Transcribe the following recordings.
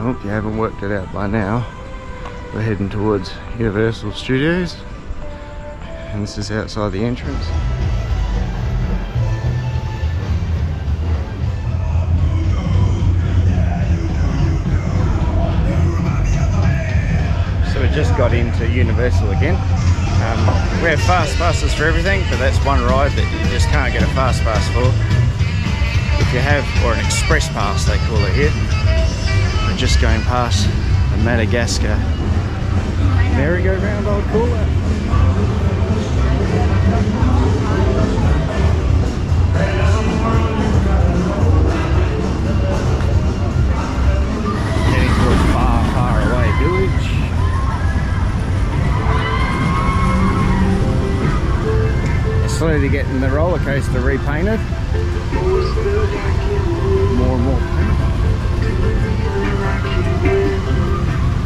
hope you haven't worked it out by now. We're heading towards Universal Studios, and this is outside the entrance. So we just got into Universal again. We have fast passes for everything, but that's one ride that you just can't get a fast pass for. If you have, or an express pass they call it here. We're just going past the Madagascar merry-go-round, I'd call it. Heading towards Far, Far Away Village. Slowly getting the roller coaster repainted. More and more paint.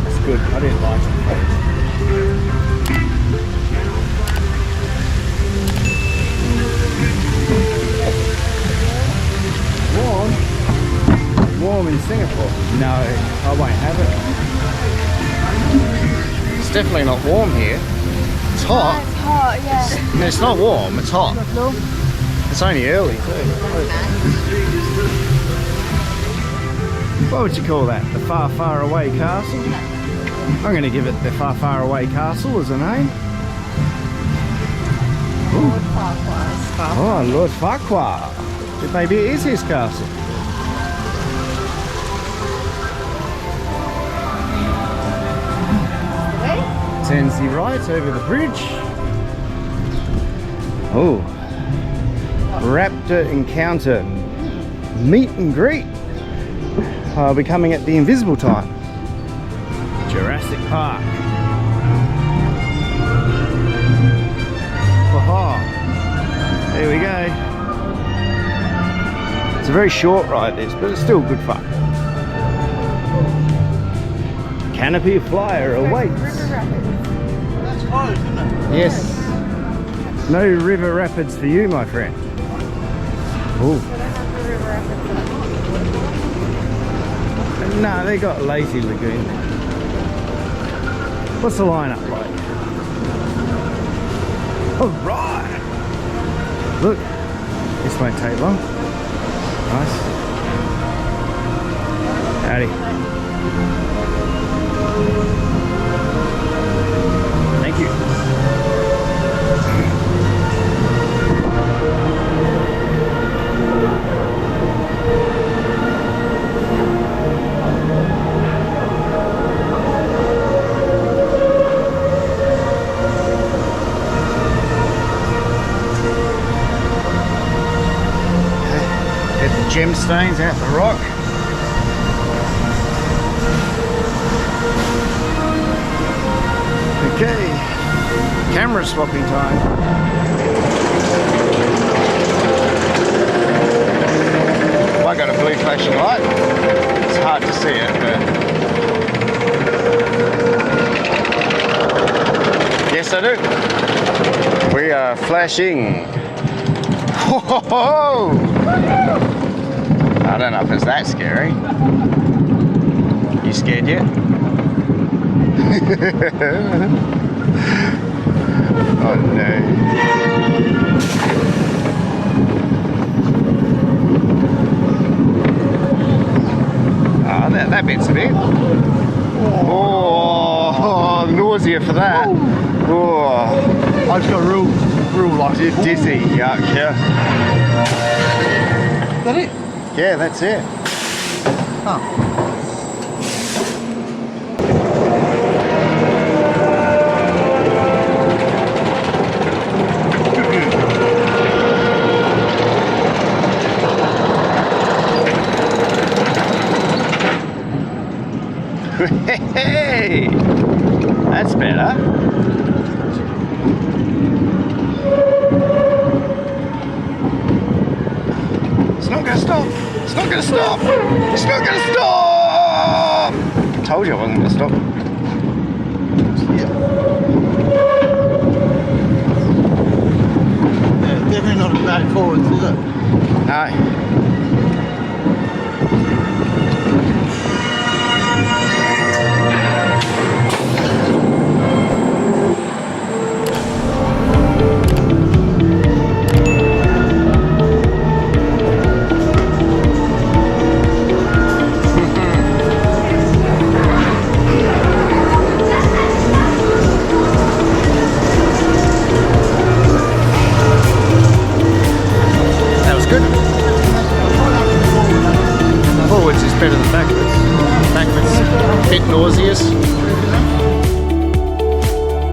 That's good. I didn't like it. Warm in Singapore? No, I won't have it. It's definitely not warm here. It's hot. It's hot, yeah. No, it's not warm, it's hot. It's only early too. What would you call that? The Far, Far Away Castle? I'm going to give it the Far, Far Away Castle as a name. Lord Farquhar's. Oh, Lord Farquhar. Maybe it is his castle. Turns the right over the bridge. Oh, Raptor Encounter meet and greet. I'll be coming at the invisible time. Jurassic Park. Aha. There we go. It's a very short ride this, but it's still good fun. Canopy Flyer awaits. That's closed, isn't it? Yes. No river rapids for you, my friend. Oh. No, they got Lazy Lagoon. What's the lineup like? All right. Look, this won't take long. Nice. Howdy. Thank you. Get the gemstones out the rock. Okay, camera swapping time. Well, I got a blue flashing light. It's hard to see it, but yes, I do. We are flashing. Whoa! I don't know if it's that scary. You scared yet? Oh no. Ah, that bit's a bit. Oh, nausea for that. Oh. I just got real like Dizzy, yuck, yeah. Is that it? Yeah, that's it. Oh. Hey, that's better. It's not gonna stop. It's not gonna stop. It's not gonna stop. I told you I wasn't gonna stop. Yeah, definitely not a bad forwards, is it? No. better than backwards. Backwards, a bit nauseous.